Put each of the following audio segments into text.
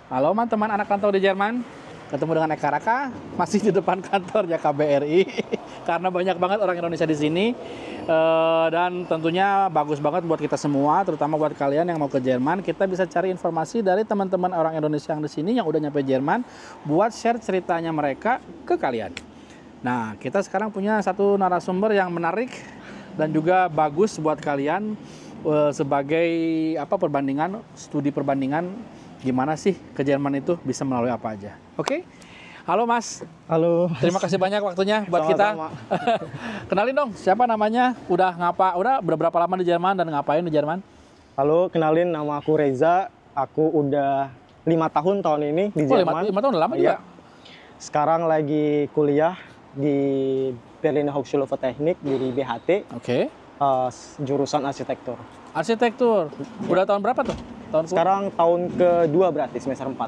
Halo teman-teman anak rantau di Jerman. Ketemu dengan Eka Raka, masih di depan kantornya KBRI. Karena banyak banget orang Indonesia di sini. Dan tentunya bagus banget buat kita semua, terutama buat kalian yang mau ke Jerman. Kita bisa cari informasi dari teman-teman orang Indonesia yang di sini yang udah nyampe Jerman, buat share ceritanya mereka ke kalian. Nah, kita sekarang punya satu narasumber yang menarik dan juga bagus buat kalian sebagai studi perbandingan gimana sih ke Jerman itu bisa melalui apa aja. Oke? Halo Mas. Halo. Terima kasih banyak waktunya buat kita. Kenalin dong, siapa namanya? Udah berapa lama di Jerman dan ngapain di Jerman? Halo, kenalin nama aku Reza. Aku udah 5 tahun ini di Jerman. 5 tahun udah lama juga. Sekarang lagi kuliah di Berliner Hochschule für Technik di BHT. Oke. Jurusan arsitektur. Arsitektur. Udah tahun berapa tuh? Sekarang tahun kedua berarti, semester 4.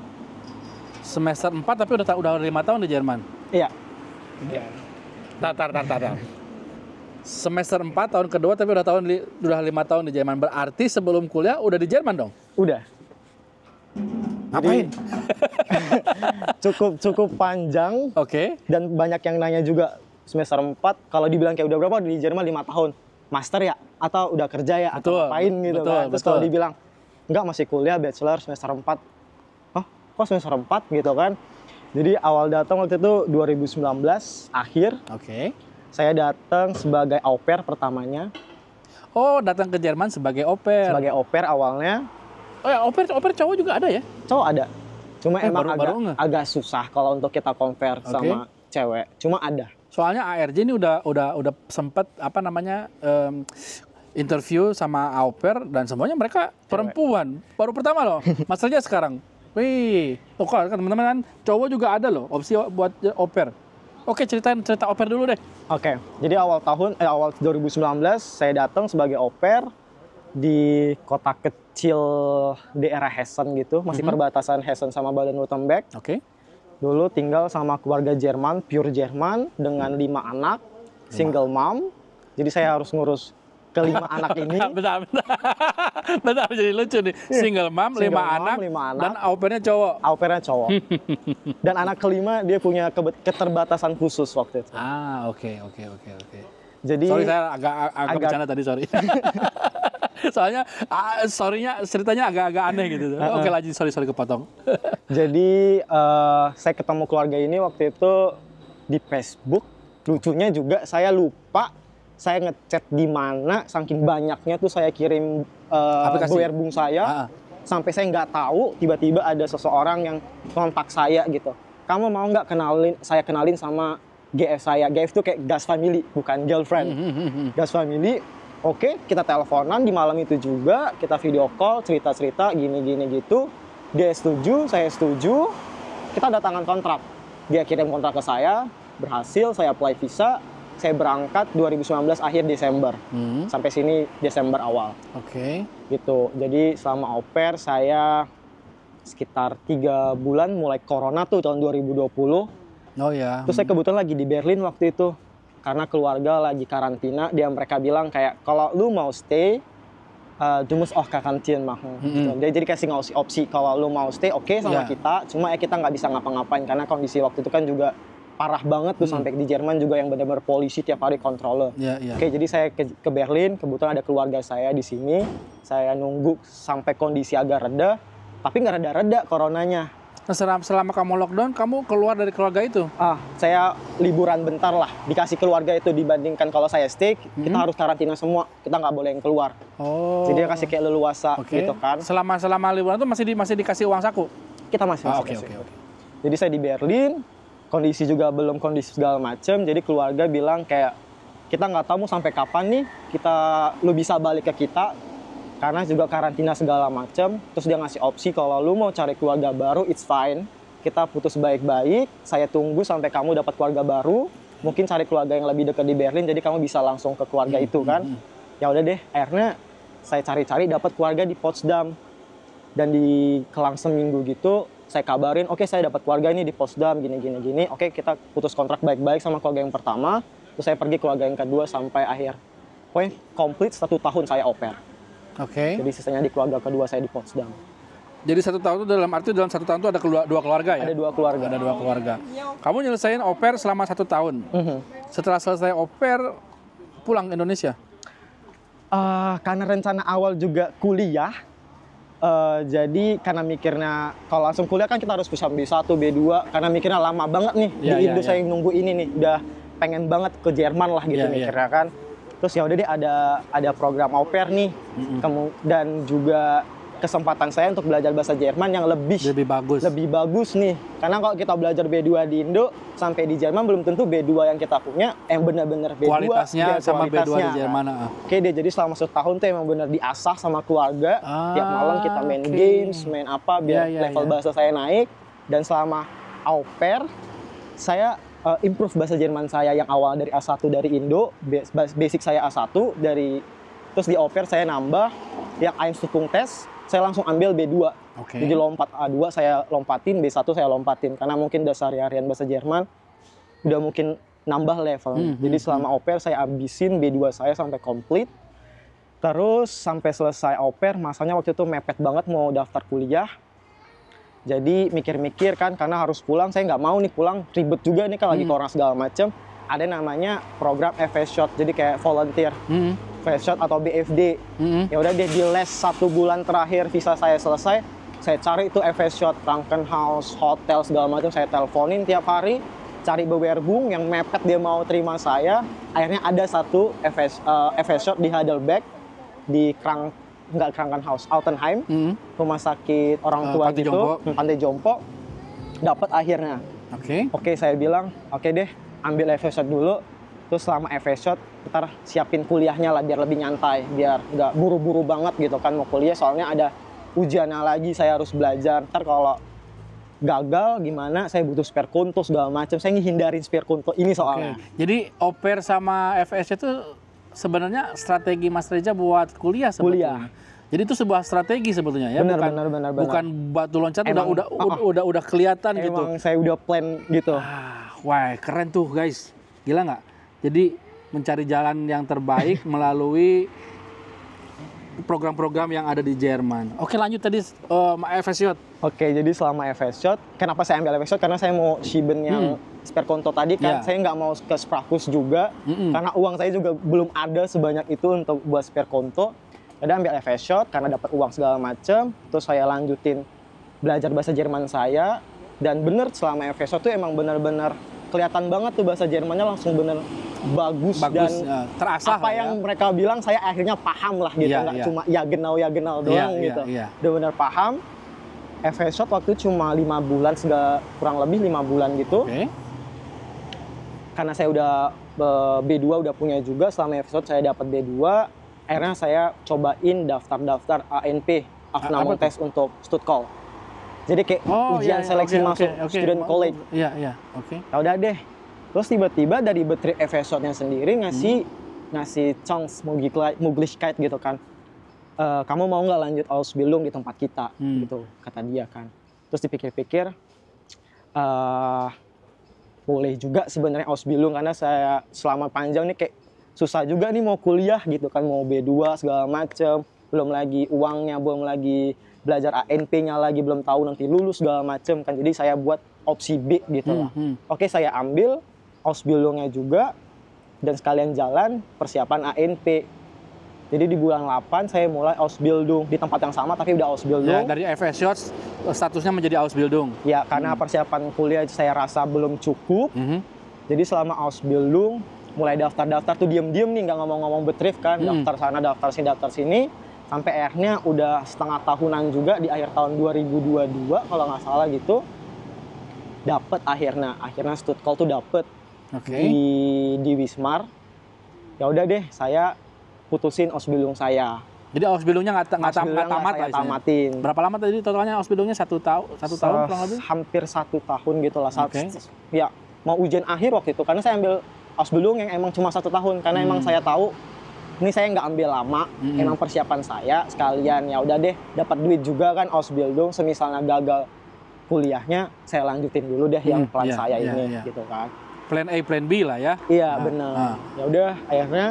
Semester 4 tapi udah 5 tahun di Jerman? Iya. Tar. Semester 4 tahun kedua tapi udah 5 tahun di Jerman. Berarti sebelum kuliah udah di Jerman dong? Udah. Ngapain? Cukup panjang. Oke. Dan banyak yang nanya juga semester 4, kalau dibilang kayak udah berapa di Jerman 5 tahun? Master ya? Atau udah kerja ya? Atau ngapain gitu kan? Terus kalau dibilang, enggak masih kuliah, bachelor semester 4. Oh, kok semester 4 gitu kan? Jadi awal datang waktu itu 2019 akhir. Oke. Saya datang sebagai au pair pertamanya. Oh, datang ke Jerman sebagai au pair. Sebagai au pair awalnya. Oh ya, au pair cowok juga ada ya? Cowok ada. Cuma emang agak susah kalau untuk kita compare sama cewek. Cuma ada. Soalnya ARJ ini udah sempet interview sama au pair dan semuanya mereka perempuan. Baru pertama loh. Masalahnya sekarang. Wih, kan teman-teman kan cowok juga ada loh opsi buat au pair. Oke, cerita au pair dulu deh. Oke. Jadi awal 2019 saya datang sebagai au pair di kota kecil daerah Hessen gitu, masih perbatasan Hessen sama Baden-Württemberg. Oke. Dulu tinggal sama keluarga Jerman, pure Jerman dengan 5 anak, single mom. Jadi saya harus ngurus ke-5 anak ini. Bentar, jadi lucu nih. Single mom, 5 anak, dan au pairnya cowok. Au pairnya cowok. Dan anak kelima dia punya keterbatasan khusus waktu itu. Oke. Jadi sorry, saya agak bercanda tadi, sorry. Soalnya ceritanya agak aneh gitu. Oke, lanjut, sorry kepotong. Jadi saya ketemu keluarga ini waktu itu di Facebook. Lucunya juga saya lupa saya ngechat di mana, saking banyaknya tuh saya kirim werbung saya, sampai saya nggak tahu tiba-tiba ada seseorang yang kontak saya gitu. Kamu mau nggak saya kenalin sama GF saya? GF itu kayak gas family, bukan girlfriend. Gas family. Oke, kita teleponan di malam itu juga, kita video call, cerita-cerita gini gitu. Dia setuju, saya setuju. Kita datangan kontrak. Dia kirim kontrak ke saya, berhasil, saya apply visa. Saya berangkat 2019 akhir Desember. Sampai sini Desember awal. Oke. Gitu. Jadi selama au pair saya sekitar 3 bulan mulai corona tuh tahun 2020. Oh ya. Terus saya kebetulan lagi di Berlin waktu itu. Karena keluarga lagi karantina, mereka bilang kayak kalau lu mau stay, du musst auch Quarantäne machen. Gitu. Dia jadi kasih opsi kalau lu mau stay oke sama kita, cuma kita nggak bisa ngapa-ngapain karena kondisi waktu itu kan juga parah banget tuh sampai di Jerman juga yang benar-benar polisi tiap hari kontrol. Oke, jadi saya ke Berlin, kebetulan ada keluarga saya di sini. Saya nunggu sampai kondisi agak reda, tapi nggak reda-reda coronanya. Nah, selama kamu lockdown, kamu keluar dari keluarga itu? Saya liburan bentar lah, dikasih keluarga itu dibandingkan kalau saya stay, kita harus karantina semua, kita nggak boleh yang keluar. Oh. Jadi dia kasih kayak leluasa gitu kan. Selama liburan itu masih dikasih uang saku? Kita masih Oke. Jadi saya di Berlin, kondisi juga belum kondisi segala macem, jadi keluarga bilang kayak kita nggak tahu mau sampai kapan nih lu bisa balik ke kita. Karena juga karantina segala macam, terus dia ngasih opsi kalau lu mau cari keluarga baru, it's fine. Kita putus baik-baik, saya tunggu sampai kamu dapat keluarga baru, mungkin cari keluarga yang lebih dekat di Berlin, jadi kamu bisa langsung ke keluarga itu kan. Ya udah deh, akhirnya saya cari-cari dapat keluarga di Potsdam. Dan di kelang seminggu gitu, saya kabarin, oke, saya dapat keluarga ini di Potsdam, gini. Oke, kita putus kontrak baik-baik sama keluarga yang pertama, terus saya pergi keluarga yang kedua sampai akhir. Pokoknya komplit 1 tahun saya au pair. Oke. Jadi sisanya di keluarga kedua saya di Potsdam. Jadi 1 tahun itu dalam arti dalam 1 tahun itu ada dua keluarga ya? Ada 2 keluarga. Ada 2 keluarga. Kamu nyelesain au pair selama 1 tahun. Setelah selesai au pair, pulang ke Indonesia? Karena rencana awal juga kuliah, jadi karena mikirnya kalau langsung kuliah kan kita harus bisa B1, B2, karena mikirnya lama banget nih di Indo saya nunggu ini nih, udah pengen banget ke Jerman lah gitu mikirnya kan. Terus ya udah deh ada program au pair nih, dan juga kesempatan saya untuk belajar bahasa Jerman yang lebih bagus nih. Karena kalau kita belajar B2 di Indo sampai di Jerman belum tentu B2 yang kita punya benar-benar B2 kualitasnya sama B2 di Jerman. Oke deh, jadi selama 1 tahun tuh emang benar diasah sama keluarga. Tiap malam kita main games, main apa biar level bahasa saya naik. Dan selama au pair saya improve bahasa Jerman saya yang awal dari A1 dari Indo, basic saya A1 terus di au pair saya nambah yang Einstufungstest, saya langsung ambil B2. Jadi lompat A2 saya lompatin, B1 saya lompatin. Karena mungkin dasar harian bahasa Jerman udah mungkin nambah level. Jadi selama au pair saya abisin B2 saya sampai komplit. Terus sampai selesai au pair, masanya waktu itu mepet banget mau daftar kuliah. Jadi mikir-mikir kan, karena harus pulang, saya nggak mau nih pulang, ribet juga nih kan lagi corona segala macem. Ada namanya program FS Shot, jadi kayak volunteer. FS Shot atau BFD. Ya udah deh, di les 1 bulan terakhir visa saya selesai, saya cari itu FS Shot, Krankenhaus, hotel segala macam, saya teleponin tiap hari, cari bewerbung yang mepet dia mau terima saya. Akhirnya ada satu FS Shot di Heidelberg, di Krankenhaus, Altenheim, rumah sakit orang tua gitu, Pantai Jompo, dapat akhirnya. Oke, saya bilang, oke deh, ambil FS Shot dulu. Terus selama FS Shot, ntar siapin kuliahnya lah biar lebih nyantai, biar nggak buru-buru banget gitu kan mau kuliah, soalnya ada ujiannya lagi, saya harus belajar. Ntar kalau gagal gimana, saya butuh spare konto segala macam, saya ngehindarin spare konto ini soalnya. Jadi au pair sama FS itu sebenarnya strategi Mas Reza buat kuliah sebetulnya. Jadi itu sebuah strategi sebetulnya ya, benar. Bukan batu loncat, udah kelihatan gitu. Emang saya udah plan gitu. Wah, keren tuh guys, gila nggak? Jadi mencari jalan yang terbaik melalui program-program yang ada di Jerman. Oke, lanjut tadi FS Shot. Oke, jadi selama FS Shot, kenapa saya ambil FS Shot? Karena saya mau Schieben yang spare konto tadi kan, saya nggak mau ke Sprachkurs juga, karena uang saya juga belum ada sebanyak itu untuk buat spare konto. Jadi ambil FS Shot karena dapat uang segala macam, terus saya lanjutin belajar bahasa Jerman saya, dan bener selama FS Shot tuh emang bener-bener kelihatan banget tuh bahasa Jermannya langsung bener bagus dan terasah apa yang mereka bilang saya akhirnya paham lah gitu, nggak cuma ya genau doang gitu. Udah bener paham. FS Shot waktu cuma 5 bulan, kurang lebih 5 bulan gitu. Karena saya udah B2 udah punya juga, selama FS Shot saya dapat B2. Akhirnya saya cobain daftar ANP, Aufnahme Test untuk Stuttgart. Jadi kayak ujian seleksi masuk student college. Ya udah deh. Terus tiba-tiba dari Betrieb FS Shot-nya sendiri ngasih chance Möglichkeit gitu kan. Kamu mau nggak lanjut Ausbildung di tempat kita gitu, kata dia kan. Terus dipikir-pikir, boleh juga sebenarnya Ausbildung, karena saya selama panjang nih kayak susah juga nih mau kuliah gitu kan, mau B2 segala macem, belum lagi uangnya, belum lagi belajar ANP-nya lagi, belum tahu nanti lulus segala macem kan. Jadi saya buat opsi B gitu lah. Oke, saya ambil Ausbildung-nya juga dan sekalian jalan persiapan ANP. Jadi di bulan 8 saya mulai Ausbildung di tempat yang sama tapi udah Ausbildung. Ya, dari FS Shot statusnya menjadi Ausbildung. Ya, karena persiapan kuliah saya rasa belum cukup. Jadi selama Ausbildung mulai daftar-daftar tuh diem-diem nih, nggak ngomong-ngomong Betrieb kan, daftar sana, daftar sini, sampai akhirnya udah setengah tahunan juga di akhir tahun 2022 kalau nggak salah gitu, dapet akhirnya Stuttgart tuh dapet di Wismar. Ya udah deh, saya putusin Ausbildung saya. Jadi Ausbildungnya nggak tamat lah. Tamatin. Berapa lama tadi totalnya Ausbildungnya? 1 tahun kurang lebih? Hampir 1 tahun gitu lah. Ya, mau ujian akhir waktu itu, karena saya ambil Ausbildung yang emang cuma 1 tahun, karena emang saya tahu ini saya nggak ambil lama, emang persiapan saya sekalian. Ya udah deh, dapat duit juga kan Ausbildung, semisalnya gagal kuliahnya saya lanjutin dulu deh yang plan saya ini gitu kan. Plan A, plan B lah ya. Iya, benar. Ya udah, akhirnya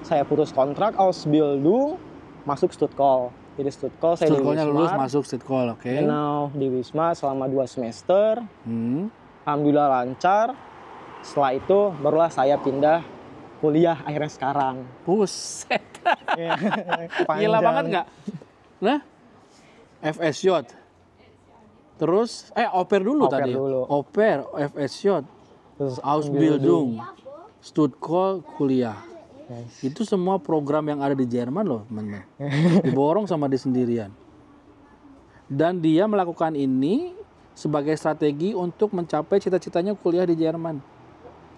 saya putus kontrak Ausbildung, masuk Stuttgart. Jadi Stuttgart saya di Stuttgart-nya lulus Wismar. masuk Stuttgart, oke. And now di Wisma selama 2 semester. Hmm. Alhamdulillah lancar. Setelah itu barulah saya pindah kuliah akhirnya sekarang. Buset. Iya, Gila panjang. banget nggak? Nah, FSJ. Terus, Oper dulu Oper tadi. dulu. Oper, FSJ, Terus Ausbildung, Stuttgart kuliah. Itu semua program yang ada di Jerman loh, teman-teman. Diborong sama dia sendirian. Dan dia melakukan ini sebagai strategi untuk mencapai cita-citanya kuliah di Jerman.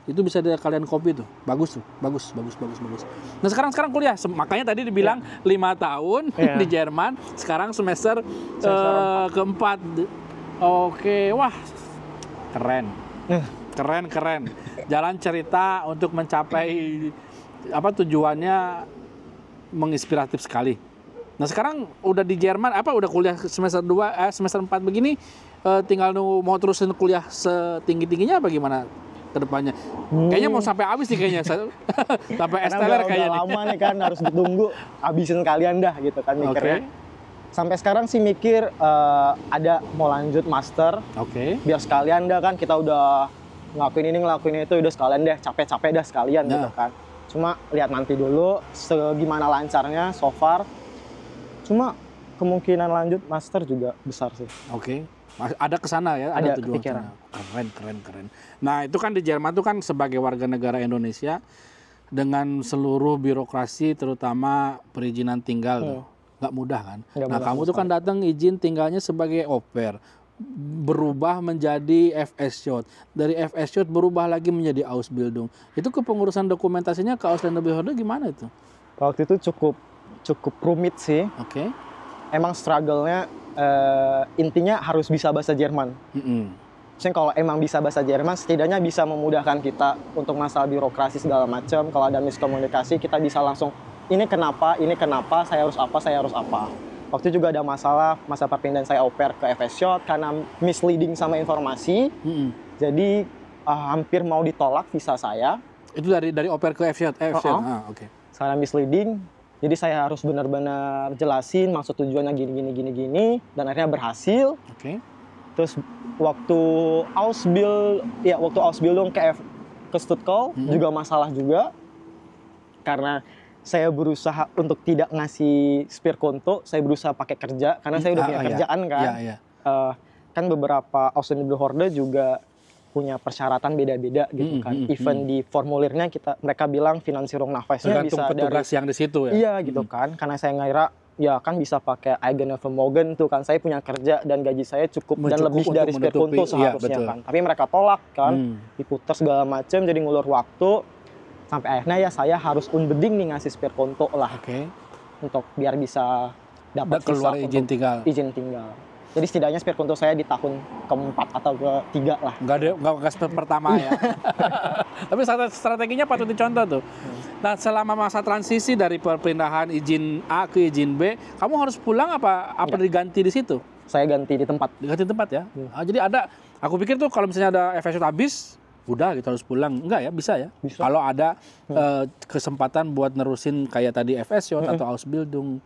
Itu bisa kalian copy tuh. Bagus tuh. Bagus. Nah, sekarang kuliah. Makanya tadi dibilang 5 tahun di Jerman, sekarang semester keempat. Oke, wah. Keren. Jalan cerita untuk mencapai tujuannya menginspiratif sekali. Nah, sekarang udah di Jerman udah kuliah semester 2 semester 4 begini, tinggal mau terusin kuliah setinggi-tingginya apa gimana ke depannya? Kayaknya mau sampai habis nih kayaknya. Sampai esteller kayaknya udah nih. lama nih kan harus ditunggu habisin kalian dah gitu kan mikirnya. Sampai sekarang sih mikir ada mau lanjut master. Oke. Biar sekalian dah kan kita udah ngelakuin ini ngelakuin itu udah sekalian deh capek-capek dah sekalian gitu kan. Cuma lihat nanti dulu segimana lancarnya so far. Cuma kemungkinan lanjut master juga besar sih. Oke. Ada kesana ya, Ada tujuan kepikiran. kesana. Keren. Nah, itu kan di Jerman tuh kan sebagai warga negara Indonesia dengan seluruh birokrasi terutama perizinan tinggal tuh. Nggak mudah kan. Nggak Nah, mudah kamu tuh kan datang izin tinggalnya sebagai au pair. Berubah menjadi FSJ. Dari FSJ berubah lagi menjadi Ausbildung. Itu kepengurusan dokumentasinya ke Ausländerbehörde gimana itu? Waktu itu cukup rumit sih. Oke. Emang struggle-nya intinya harus bisa bahasa Jerman. Maksudnya kalau emang bisa bahasa Jerman, setidaknya bisa memudahkan kita untuk masalah birokrasi segala macam. Kalau ada miskomunikasi, kita bisa langsung ini kenapa, saya harus apa. Waktu juga ada masa perpindahan saya au pair ke FSJ karena misleading sama informasi. Jadi hampir mau ditolak visa saya. Itu dari au pair ke FSJ. Oke. Saya misleading. Jadi saya harus benar-benar jelasin maksud tujuannya gini dan akhirnya berhasil. Oke. Terus waktu Ausbildung ke Stuttgart juga masalah juga. Karena saya berusaha untuk tidak ngasih Spierkonto, saya berusaha pakai kerja karena saya udah punya kerjaan kan. Kan beberapa Ausländerbehörde juga punya persyaratan beda-beda gitu kan. Even di formulirnya mereka bilang Finanzierung Nachweisnya Tergantung bisa petugas yang di situ ya. Iya gitu kan. Karena saya ngira ya kan bisa pakai Eigenvermögen tuh kan. Saya punya kerja dan gaji saya cukup dan lebih dari Spierkonto seharusnya kan. Tapi mereka tolak kan. Diputar segala macam jadi ngulur waktu. Sampai akhirnya ya saya harus unbedingt nih ngasih Spierkonto lah. Oke. Untuk biar bisa dapat keluar visa izin tinggal. Izin tinggal. Jadi setidaknya Spierkonto saya di tahun keempat atau ketiga lah. Nggak pertama ya. Tapi strateginya patut dicontoh tuh. Nah, selama masa transisi dari perpindahan izin A ke izin B, kamu harus pulang apa diganti di situ? Saya ganti di tempat. Diganti tempat ya? Jadi aku pikir tuh kalau misalnya ada FSJ habis, udah kita harus pulang. Enggak ya, bisa ya? Bisa. Kalau ada kesempatan buat nerusin kayak tadi FSJ atau Ausbildung.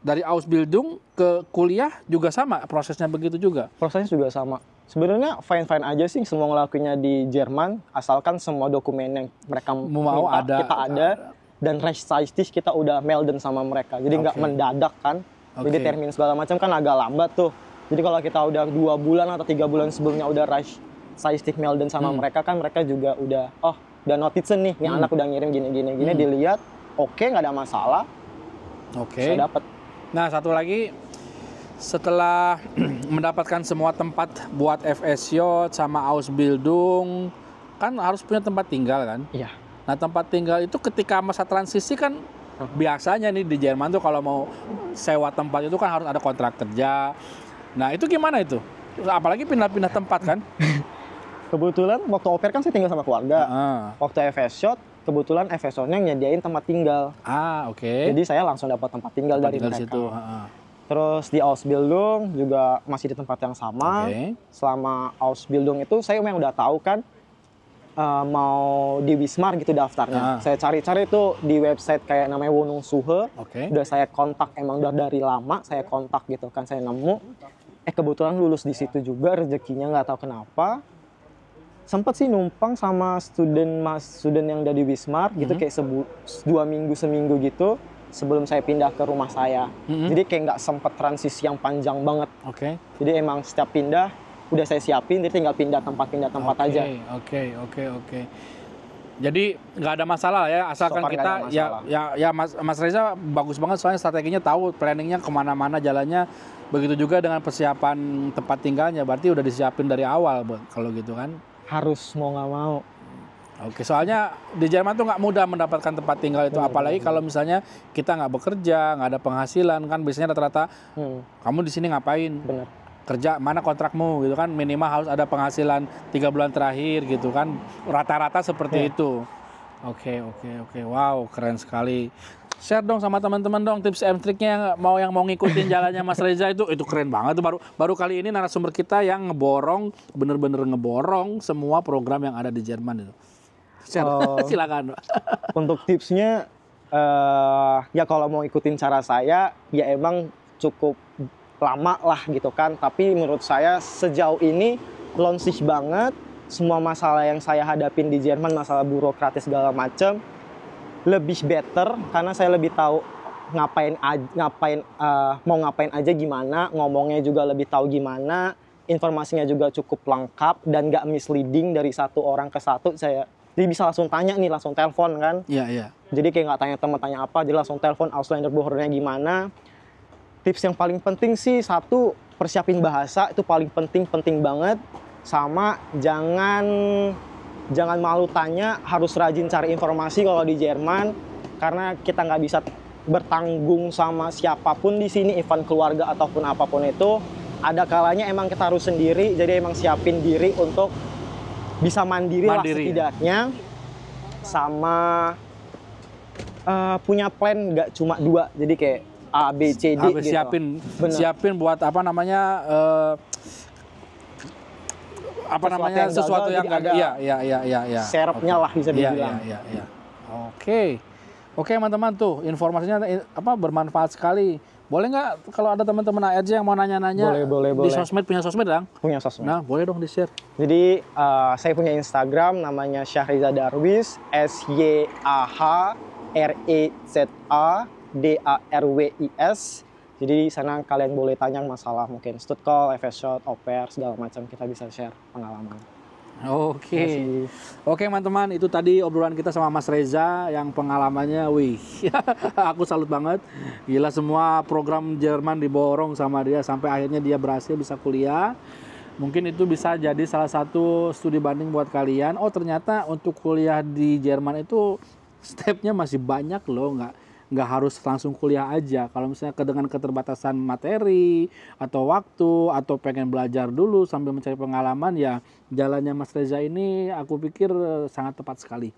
Dari Ausbildung ke kuliah juga sama, prosesnya begitu juga? Prosesnya juga sama. Sebenarnya fine-fine aja sih semua ngelakuinnya di Jerman, asalkan semua dokumen yang mereka mau minta, kita ada, dan rechtzeitig kita udah melden sama mereka. Jadi nggak mendadak kan. Jadi termin segala macam kan agak lambat tuh. Jadi kalau kita udah 2 bulan atau 3 bulan sebelumnya udah rechtzeitig melden sama mereka kan, mereka juga udah udah notizen nih, anak udah ngirim gini, dilihat, oke, nggak ada masalah. Saya dapat. Nah, satu lagi, setelah mendapatkan semua tempat buat FSJ sama Ausbildung, kan harus punya tempat tinggal kan? Iya. Nah, tempat tinggal itu ketika masa transisi kan biasanya nih di Jerman tuh kalau mau sewa tempat itu kan harus ada kontrak kerja. Nah, itu gimana itu? Apalagi pindah-pindah tempat kan? Kebetulan waktu au pair kan saya tinggal sama keluarga. Waktu FSJ, kebetulan FSJ-nya nyediain tempat tinggal. Oke. Jadi saya langsung dapat tempat tinggal dari mereka. Situ. Terus di Ausbildung juga masih di tempat yang sama. Selama Ausbildung itu saya memang udah tahu kan mau di Wismar gitu daftarnya. Saya cari-cari tuh di website kayak namanya Wonung Suhe. Udah saya kontak, emang udah dari lama saya kontak gitu kan, saya nemu. Kebetulan lulus di situ juga, rezekinya nggak tahu kenapa. Sempet sih numpang sama student yang dari Wismar gitu, kayak 2 minggu seminggu gitu sebelum saya pindah ke rumah saya. Jadi kayak nggak sempet transisi yang panjang banget. Jadi emang setiap pindah udah saya siapin, jadi tinggal pindah tempat aja. Oke. Jadi nggak ada masalah ya, asalkan kita ya Mas Reza bagus banget soalnya strateginya tahu, planningnya kemana-mana jalannya. Begitu juga dengan persiapan tempat tinggalnya, berarti udah disiapin dari awal kalau gitu kan? Harus, mau nggak mau. Oke, soalnya di Jerman tuh nggak mudah mendapatkan tempat tinggal itu, apalagi kalau misalnya kita nggak bekerja, nggak ada penghasilan kan, biasanya rata-rata kamu di sini ngapain? Bener. Kerja, mana kontrakmu gitu kan, minimal harus ada penghasilan 3 bulan terakhir gitu kan, rata-rata seperti itu. Oke, wow, keren sekali. Share dong sama teman-teman dong tips and triknya yang mau ngikutin jalannya Mas Reza itu keren banget tuh, baru kali ini narasumber kita yang bener-bener ngeborong semua program yang ada di Jerman itu. Share. Silakan. Untuk tipsnya ya kalau mau ikutin cara saya ya emang cukup lama lah gitu kan, tapi menurut saya sejauh ini lonsih banget. Semua masalah yang saya hadapin di Jerman, masalah burokratis segala macam, lebih better karena saya lebih tahu mau ngapain aja, gimana ngomongnya juga lebih tahu gimana, informasinya juga cukup lengkap dan gak misleading dari satu orang ke satu. Saya jadi bisa langsung tanya nih, langsung telepon kan. Iya. Jadi kayak nggak tanya teman tanya apa, jadi langsung telepon Ausländerbehördennya gimana. Tips yang paling penting sih, satu, persiapin bahasa, itu paling penting banget. Sama jangan malu tanya, harus rajin cari informasi kalau di Jerman, karena kita nggak bisa bertanggung sama siapapun di sini, even keluarga ataupun apapun itu. Ada kalanya emang kita harus sendiri, jadi emang siapin diri untuk bisa mandiri lah setidaknya. Sama punya plan, nggak cuma 2, jadi kayak A, B, C, D gitu. Siapin buat sesuatu yang enggak, iya. Serapnya lah bisa dibilang. Iya. Oke, teman-teman, tuh informasinya bermanfaat sekali. Boleh nggak kalau ada teman-teman ARJ yang mau nanya-nanya? Boleh. Di sosmed, punya sosmed kan? Punya sosmed. Nah, boleh dong di-share. Jadi saya punya Instagram namanya Syahriza Darwis, SYAHREZADARWIS. Jadi di sana kalian boleh tanya masalah mungkin Stuttgart, FS Shot, au pair, segala macam, kita bisa share pengalaman. Oke, teman-teman, itu tadi obrolan kita sama Mas Reza yang pengalamannya, wih, aku salut banget. Gila, semua program Jerman diborong sama dia sampai akhirnya dia berhasil bisa kuliah. Mungkin itu bisa jadi salah satu studi banding buat kalian. Oh, ternyata untuk kuliah di Jerman itu stepnya masih banyak loh, nggak harus langsung kuliah aja. Kalau misalnya dengan keterbatasan materi atau waktu atau pengen belajar dulu sambil mencari pengalaman, ya jalannya Mas Reza ini aku pikir sangat tepat sekali.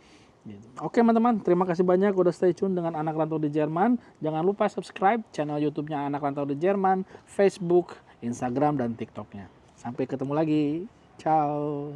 Oke teman-teman, terima kasih banyak udah stay tune dengan Anak Rantau di Jerman. Jangan lupa subscribe channel YouTube-nya Anak Rantau di Jerman, Facebook, Instagram, dan TikTok-nya. Sampai ketemu lagi. Ciao.